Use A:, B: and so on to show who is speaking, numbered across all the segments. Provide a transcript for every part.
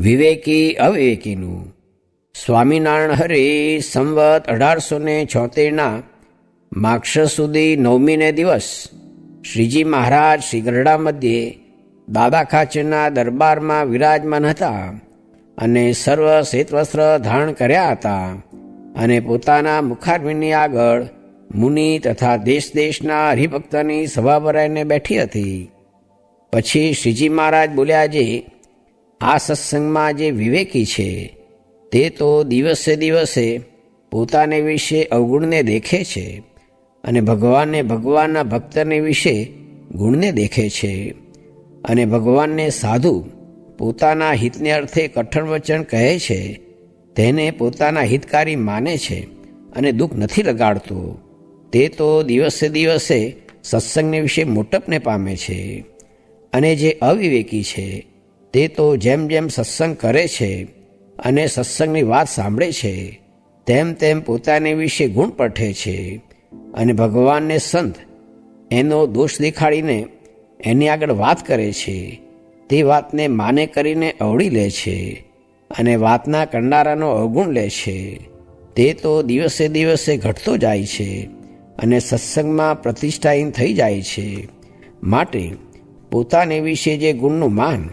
A: વિવેકી અવિવેકીનું. સ્વામિનારાયણ હરિ સંવત 1876ના માક્ષર સુધી 9મીને દિવસ શ્રીજી મહારાજ શ્રી ગરડા મધ્યે દાદા ખાચરના દરબારમાં વિરાજમાન હતા અને સર્વ શ્વેતવસ્ત્ર ધારણ કર્યા હતા અને પોતાના મુખારવિંદની આગળ મુનિ તથા દેશ દેશના હરિભક્તની સભા ભરાઈને બેઠી હતી. પછી શ્રીજી મહારાજ બોલ્યા, જે આ સત્સંગમાં જે વિવેકી છે તે તો દિવસે દિવસે પોતાને વિશે અવગુણને દેખે છે અને ભગવાનના ભક્તને વિશે ગુણને દેખે છે અને ભગવાનને સાધુ પોતાના હિતને અર્થે કઠણ વચન કહે છે તેને પોતાના હિતકારી માને છે અને દુઃખ નથી લગાડતો, તે તો દિવસે દિવસે સત્સંગને વિશે મોટપને પામે છે. અને જે અવિવેકી છે તે તો જેમ જેમ સત્સંગ કરે છે અને સત્સંગની વાત સાંભળે છે તેમ તેમ પોતાને વિશે ગુણ પઠે છે અને ભગવાનને સંત એનો દોષ દેખાડીને એની આગળ વાત કરે છે. તે વાતને માને કરીને અવળી લે છે અને વાતના કરનારાનો અવગુણ લે છે. તે તો દિવસે દિવસે ઘટતો જાય છે અને સત્સંગમાં પ્રતિષ્ઠાહીન થઈ જાય છે. માટે પોતાને વિશે જે ગુણનું માન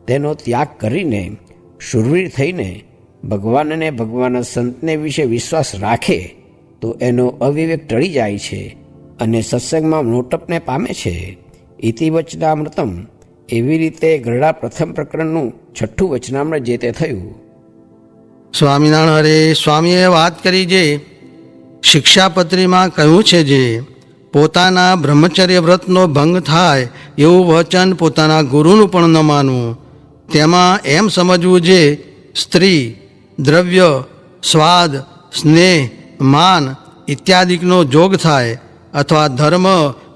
A: તેનો ત્યાગ કરીને શૂરવીર થઈને ભગવાન અને ભગવાનના સંતને વિશે વિશ્વાસ રાખે તો એનો અવિવેક ટળી જાય છે અને સત્સંગમાં મોટપને પામે છે. ઇતિ વચનામૃતમ. એવી રીતે ગરડા પ્રથમ પ્રકરણનું 6ઠું વચનામૃત જે તે થયું.
B: સ્વામિનારાયણ હરે સ્વામીએ વાત કરી જે શિક્ષાપત્રીમાં કહ્યું છે, જે પોતાના બ્રહ્મચર્ય વ્રતનો ભંગ થાય એવું વચન પોતાના ગુરુનું પણ ન માનવું. તેમાં એમ સમજવું જે સ્ત્રી, દ્રવ્ય, સ્વાદ, સ્નેહ, માન ઇત્યાદિકનો જોગ થાય અથવા ધર્મ,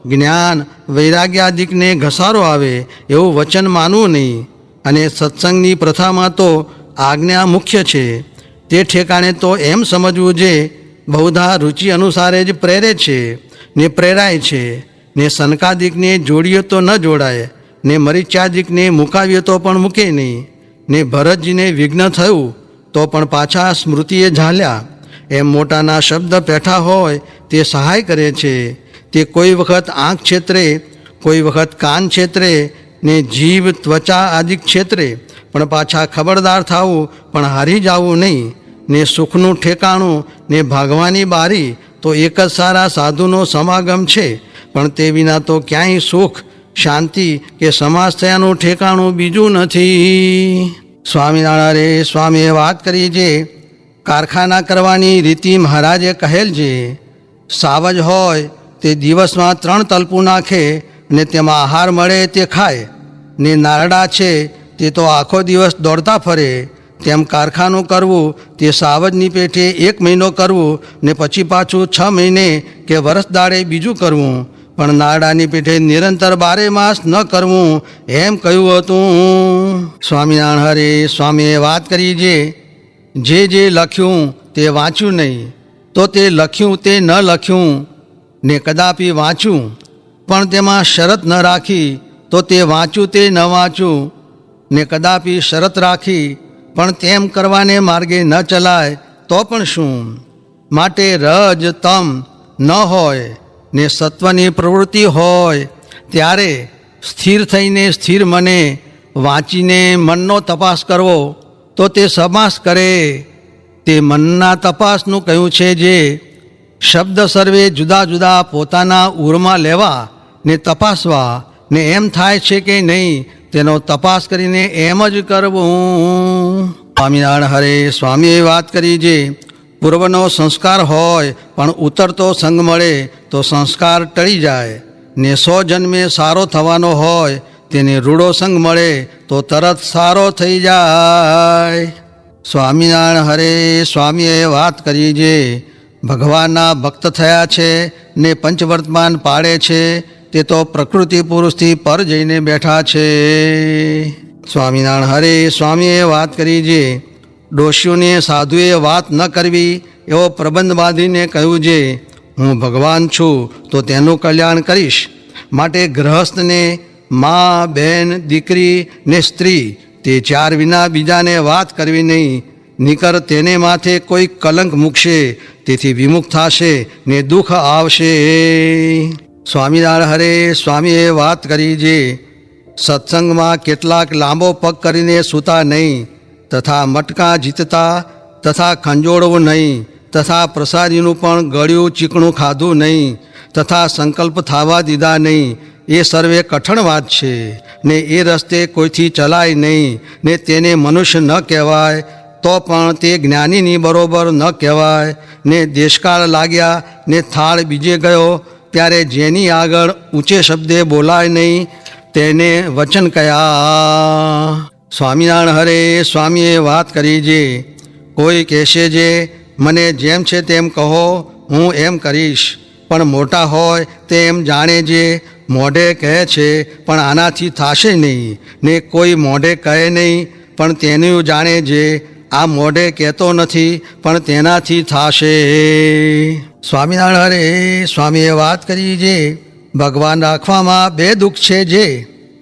B: જ્ઞાન, વૈરાગ્યાદિકને ઘસારો આવે એવું વચન માનવું નહીં. અને સત્સંગની પ્રથામાં તો આજ્ઞા મુખ્ય છે. તે ઠેકાણે તો એમ સમજવું જે બહુધા રુચિ અનુસારે જ પ્રેરે છે ને પ્રેરાય છે ને સનકાદિકને જોડીએ તો ન જોડાય ને મરીચ્યાદિકને મુકાવીએ તો પણ મૂકે નહીં ને ભરતજીને વિઘ્ન થયું તો પણ પાછા સ્મૃતિએ ઝાલ્યા. એમ મોટાના શબ્દ પેઠા હોય તે સહાય કરે છે. તે કોઈ વખત આંખ ક્ષેત્રે, કોઈ વખત કાન ક્ષેત્રે ને જીભ, ત્વચા આદિ ક્ષેત્રે, પણ પાછા ખબરદાર થવું પણ હારી જવું નહીં ને સુખનું ઠેકાણું ને ભાગવાની બારી તો એક જ સારા સાધુનો સમાગમ છે, પણ તે વિના તો ક્યાંય સુખ, શાંતિ કે સમાસ થયાનું ઠેકાણું બીજું નથી. સ્વામિનારાયણ સ્વામીએ વાત કરી જે કારખાના કરવાની રીતિ મહારાજે કહેલ છે. સાવજ હોય તે દિવસમાં 3 તલપું નાખે ને તેમાં આહાર મળે તે ખાય ને નારડા છે તે તો આખો દિવસ દોડતા ફરે. તેમ કારખાનું કરવું તે સાવજની પેઠે 1 મહિનો કરવું ને પછી પાછું 6 મહિને કે વરસ દાડે બીજું કરવું, પણ નારડાની પેઠે નિરંતર 12 માસ ન કરવું એમ કહ્યું હતું. સ્વામિનારાયણ હરે સ્વામીએ વાત કરી જે લખ્યું તે વાંચ્યું નહીં તો તે લખ્યું તે ન લખ્યું ને કદાપી વાંચ્યું પણ તેમાં શરત ન રાખી તો તે વાંચ્યું તે ન વાંચ્યું ને કદાપી શરત રાખી પણ તેમ કરવાને માર્ગે ન ચલાય તો પણ શું. માટે રજ તમ ન હોય ને સત્વની પ્રવૃત્તિ હોય ત્યારે સ્થિર થઈને સ્થિર મને વાંચીને મનનો તપાસ કરવો તો તે સમાસ કરે. તે મનના તપાસનું કહ્યું છે જે શબ્દ સર્વે જુદા જુદા પોતાના ઉરમાં લેવા ને તપાસવા ને એમ થાય છે કે નહીં તેનો તપાસ કરીને એમ જ કરવું. સ્વામિનારાયણ હરે સ્વામીએ વાત કરી જે પૂર્વનો સંસ્કાર હોય પણ ઉતરતો સંગ મળે તો સંસ્કાર ટળી જાય ને 100 જન્મે સારો થવાનો હોય તેને રૂડો સંગ મળે તો તરત સારો થઈ જાય. સ્વામિનારાયણ હરે સ્વામીએ વાત કરી જે ભગવાનના ભક્ત થયા છે ને પંચવર્તમાન પાડે છે તે તો પ્રકૃતિ પુરુષથી પર જઈને બેઠા છે. સ્વામિનારાયણ હરે સ્વામીએ વાત કરી જે ડોશીઓને સાધુએ વાત ન કરવી એવો પ્રબંધ બાંધીને કહ્યું જે હું ભગવાન છું તો તેનું કલ્યાણ કરીશ. માટે ગૃહસ્થને મા, બહેન, દીકરી ને સ્ત્રી તે ચાર વિના બીજાને વાત કરવી નહીં, નિકર તેને માથે કોઈ કલંક મૂકશે, તેથી વિમુખ થશે ને દુઃખ આવશે. સ્વામિનારાયણ હરે સ્વામીએ વાત કરી છે, સત્સંગમાં કેટલાક લાંબો પગ કરીને સૂતા નહીં, તથા મટકા જીતતા, તથા ખંજોળવું નહીં, તથા પ્રસાદીનું પણ ગળ્યું ચીકણું ખાધું નહીં, તથા સંકલ્પ થવા દીધા નહીં, એ સર્વે કઠણ વાત છે. ને એ રસ્તે કોઈથી ચલાય નહીં, ને તેને મનુષ્ય ન કહેવાય, તો પણ તે જ્ઞાનીની બરોબર ન કહેવાય. ને દેશકાળ લાગ્યા ને થાળ બીજે ગયો, ત્યારે જેની આગળ ઊંચે શબ્દે બોલાય નહીં, તેને વચન કયા. સ્વામિનારાયણ હરે સ્વામીએ વાત કરી છે, કોઈ કહેશે જે મને જેમ છે તેમ કહો, હું એમ કરીશ. પણ મોટા હોય તે એમ જાણે જે મોઢે કહે છે, પણ આનાથી થશે નહીં. ને કોઈ મોઢે કહે નહીં, પણ તેનું જાણે જે આ મોઢે કહેતો નથી, પણ તેનાથી થશે. સ્વામિનારાયણ હરે સ્વામીએ વાત કરી છે, ભગવાન રાખવામાં બે દુઃખ છે, જે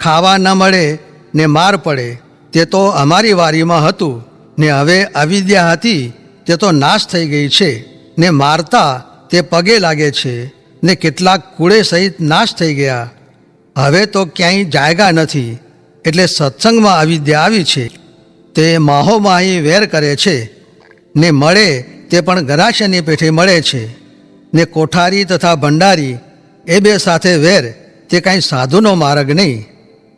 B: ખાવા ન મળે ને માર પડે, તે તો અમારી વારીમાં હતું. ને હવે અવિદ્યા હતી તે તો નાશ થઈ ગઈ છે, ને મારતા તે પગે લાગે છે, ને કેટલાક કુળે સહિત નાશ થઈ ગયા. હવે તો ક્યાંય જાયગા નથી, એટલે સત્સંગમાં અવિદ્યા આવી છે. તે માહોમાહી વેર કરે છે, ને મળે તે પણ ગરાશની પેઠે મળે છે. ને કોઠારી તથા ભંડારી એ બે સાથે વેર, તે કાંઈ સાધુનો માર્ગ નહીં.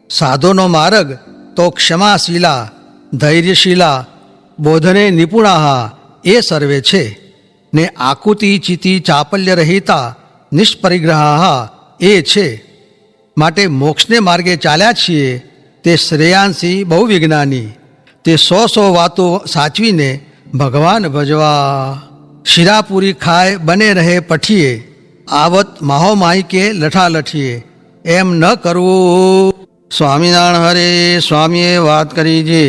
B: સાધુનો માર્ગ તો ક્ષમાશીલા, ધૈર્યશીલા, બોધને નિપુણાહા એ સર્વે છે. ને આકુતિ ચિતિ ચાપલ્ય રહિતા નિષ્પરિગ્રહાહા એ છે. માટે મોક્ષને માર્ગે ચાલ્યા છીએ, તે શ્રેયાંસી બહુ વિજ્ઞાની, તે 100 વાતો સાચવીને ભગવાન ભજવા. શિરાપુરી ખાય બને રહે પઠીએ, આવત માહોમાઈ કે લઠાલઠીએ, એમ ન કરવું. સ્વામિનારાયણ હરે સ્વામીએ વાત કરી છે,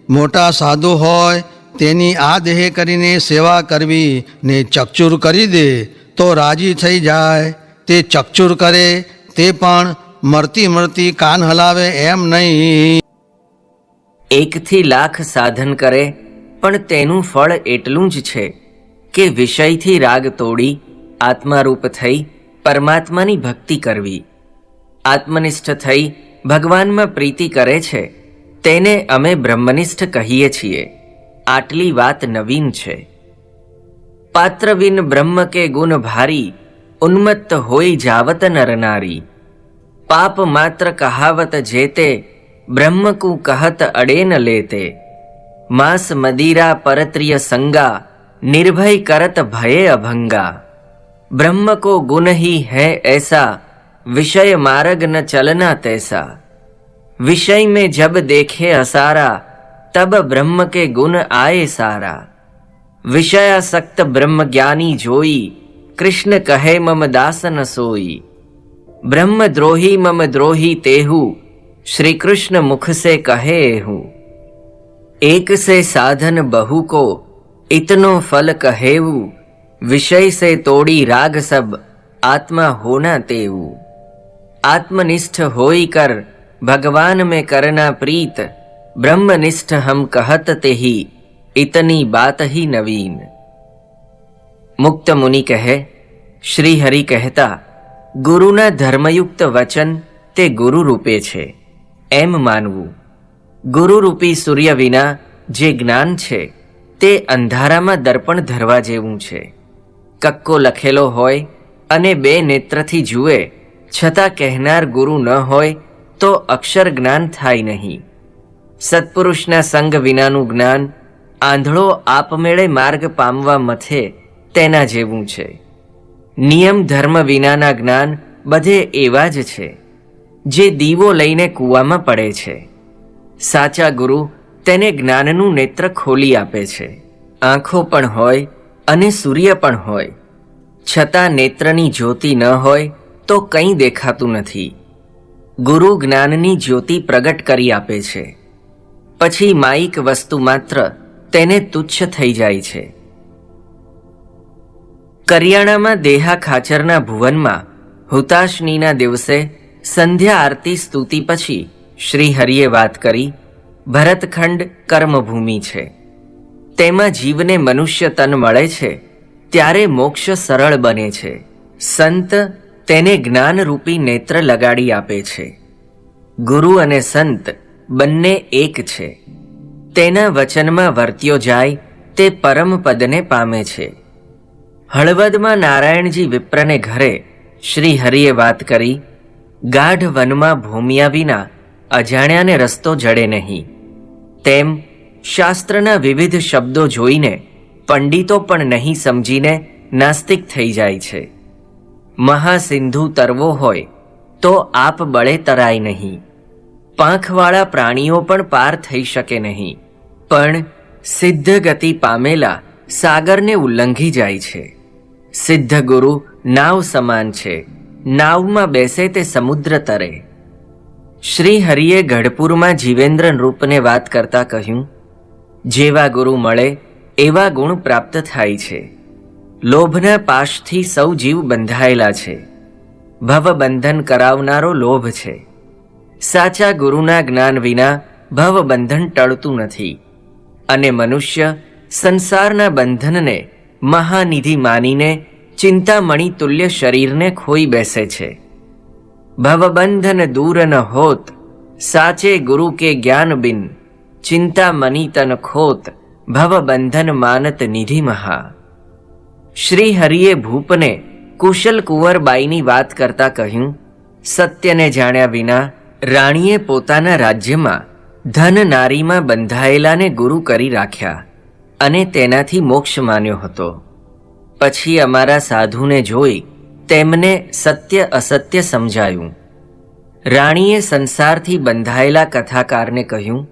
B: મોટા સાધુ હોય તેની આ દેહ કરીને સેવા કરવી, ને ચકચૂર કરી દે તો રાજી થઈ જાય. તે ચકચૂર કરે તે પણ મરતી મરતી કાન હલાવે એમ નહીં.
C: 1થી લાખ સાધન કરે, પણ તેનું ફળ એટલું જ છે કે વિષયથી રાગ તોડી આત્મારૂપ થઈ પરમાત્માની ભક્તિ કરવી. આત્મનિષ્ઠ થઈ ભગવાનમાં પ્રીતિ કરે છે, તેને અમે બ્રહ્મનિષ્ઠ કહીએ છીએ. આટલી વાત નવીન છે. પાત્રવિન બ્રહ્મ કે ગુણ ભારી, ઉન્મત્ત હોય જાવત નર નારી. પાપ માત્ર કહાવત જેતે, બ્રહ્મ કુ કહત અડે ન લેતે. માંસ મદિરા પરત્રિય સંગા, निर्भय करत भये अभंगा. ब्रह्म को गुण ही है ऐसा, विषय मार्ग न चलना तैसा. विषय में जब देखे असारा, तब ब्रह्म के गुण आए सारा. विषयासक्त ब्रह्म ज्ञानी जोई, कृष्ण कहे मम दास न सोई. ब्रह्म द्रोही मम द्रोही तेहु, श्री कृष्ण मुख से कहे एहु. एक से साधन बहु को, इतनो फल कहेऊ. विषय से तोड़ी राग सब, आत्मा होना तेऊ. आत्मनिष्ठ होई कर, भगवान में करना प्रीत. ब्रह्मनिष्ठ हम कहत तेही, इतनी बात ही नवीन. मुक्त मुनि कहे, श्री हरि कहता, गुरुना धर्मयुक्त वचन ते गुरु रूपे छे, एम मानવું. ગુરુ રૂપી સૂર્ય વિના જે જ્ઞાન છે, તે અંધારામાં દર્પણ ધરવા જેવું છે. કક્કો લખેલો હોય અને 2 નેત્રથી જુએ, છતાં કહેનાર ગુરુ ન હોય તો અક્ષર જ્ઞાન થાય નહીં. સત્પુરુષના સંગ વિનાનું જ્ઞાન આંધળો આપમેળે માર્ગ પામવા મથે તેના જેવું છે. નિયમ ધર્મ વિનાના જ્ઞાન બધે એવા જ છે, જે દીવો લઈને કૂવામાં પડે છે. સાચા ગુરુ તેને જ્ઞાનનું નેત્ર ખોલી આપે છે. આંખો પણ હોય અને સૂર્ય પણ હોય, છતાં નેત્રની જ્યોતિ ન હોય તો કંઈ દેખાતું નથી. ગુરુ જ્ઞાનની જ્યોતિ પ્રગટ કરી આપે છે, પછી માયિક વસ્તુ માત્ર તેને તુચ્છ થઈ જાય છે. કરિયાણામાં દેહા ખાચરના ભુવનમાં હુતાશનીના દિવસે સંધ્યા આરતી સ્તુતિ પછી શ્રી હરિએ વાત કરી, ભરતખંડ કર્મભૂમિ છે. તેમાં જીવને મનુષ્ય તન મળે છે ત્યારે મોક્ષ સરળ બને છે. સંત તેને જ્ઞાનરૂપી નેત્ર લગાડી આપે છે. ગુરુ અને સંત બંને એક છે. તેના વચનમાં વર્ત્યો જાય તે પરમ પદને પામે છે. હળવદમાં નારાયણજી વિપ્રને ઘરે શ્રી હરિએ વાત કરી, ગાઢ વનમાં ભૂમ્યા વિના અજાણ્યાને રસ્તો જડે નહીં. તેમ શાસ્ત્રના વિવિધ શબ્દો જોઈને પંડિતો પણ નહીં સમજીને નાસ્તિક થઈ જાય છે. મહાસિંધુ તરવો હોય તો આપ બળે તરાય નહીં. પાંખવાળા પ્રાણીઓ પણ પાર થઈ શકે નહીં, પણ સિદ્ધ ગતિ પામેલા સાગરને ઉલ્લંઘી જાય છે. સિદ્ધ ગુરુ નાવ સમાન છે, નાવમાં બેસે તે સમુદ્ર તરે. શ્રી હરિએ ગઢપુરમાં જીવેન્દ્ર નૃપને વાત કરતા કહ્યું, જેવા ગુરુ મળે એવા ગુણ પ્રાપ્ત થાય છે. લોભના પાશથી સૌ જીવ બંધાયેલા છે. ભવબંધન કરાવનારો લોભ છે. સાચા ગુરુના જ્ઞાન વિના ભવબંધન ટળતું નથી, અને મનુષ્ય સંસારના બંધનને મહાનિધિ માનીને ચિંતામણી તુલ્ય શરીરને ખોઈ બેસે છે. ભવબંધન દૂર ન હોત, સાચે ગુરુ કે જ્ઞાન બિન, ચિંતામણી તન ખોત, ભવબંધન માનત નિધિ મહા. શ્રી હરિએ ભૂપને કુશલ કુંવરબાઈની વાત કરતા કહ્યું, સત્યને જાણ્યા વિના રાણીએ પોતાના રાજ્યમાં ધન નારીમાં બંધાયેલાને ગુરુ કરી રાખ્યા અને તેનાથી મોક્ષ માન્યો હતો. પછી અમારા સાધુને જોઈ તેમને સત્ય અસત્ય સમજાયું. રાણીએ સંસારથી બંધાયેલા કથાકારને કહ્યું,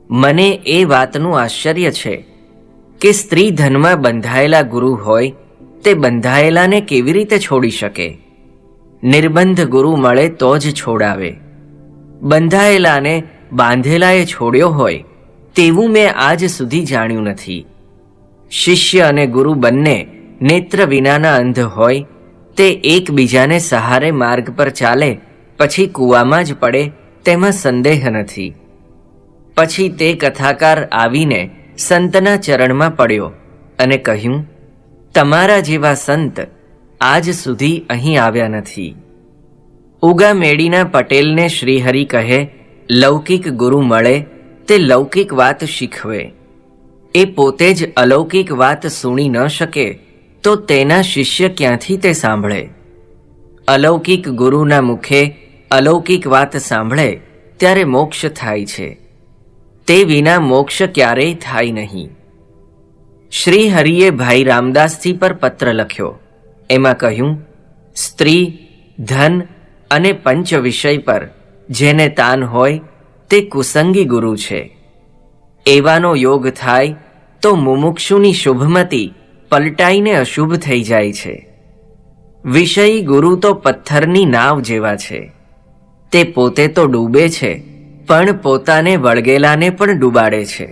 C: મને એ વાતનું આશ્ચર્ય છે કે સ્ત્રી ધનમાં બંધાયેલા ગુરુ હોય તે બંધાયેલાને કેવી રીતે છોડી શકે? નિર્બંધ ગુરુ મળે તો જ છોડાવે. બંધાયેલાને બાંધેલાએ છોડ્યો હોય તેવું મેં આજ સુધી જાણ્યું નથી. શિષ્ય અને ગુરુ બંને નેત્ર વિનાના અંધ હોય તે એકબીજાને સહારે માર્ગ પર ચાલે પછી કૂવામાં જ પડે તેમાં સંદેહ નથી. પછી તે કથાકાર આવીને સંતના ચરણમાં પડ્યો અને કહ્યું, તમારા જેવા સંત આજ સુધી અહીં આવ્યા નથી. ઉગા મેડીના પટેલને શ્રીહરિ કહે, લૌકિક ગુરુ મળે તે લૌકિક વાત શીખવે. એ પોતે જ અલૌકિક વાત સુણી ન શકે તો તેના શિષ્ય ક્યાંથી તે સાંભળે? અલૌકિક ગુરુના મુખે અલૌકિક વાત સાંભળે ત્યારે મોક્ષ થાય છે. તે વિના મોક્ષ ક્યારેય થાય નહીં. શ્રી હરિએ ભાઈ રામદાસજી પર પત્ર લખ્યો. એમાં કહ્યું, સ્ત્રી, ધન અને પંચ વિષય પર જેને તાન હોય તે કુસંગી ગુરુ છે. એવાનો યોગ થાય તો મુમુક્ષુની શુભમતી પલટાઈને અશુભ થઈ જાય છે. વિષયી ગુરુ તો પથ્થરની નાવ જેવા છે. તે પોતે તો ડૂબે છે પણ પોતાને વળગેલાને પણ ડૂબાડે છે.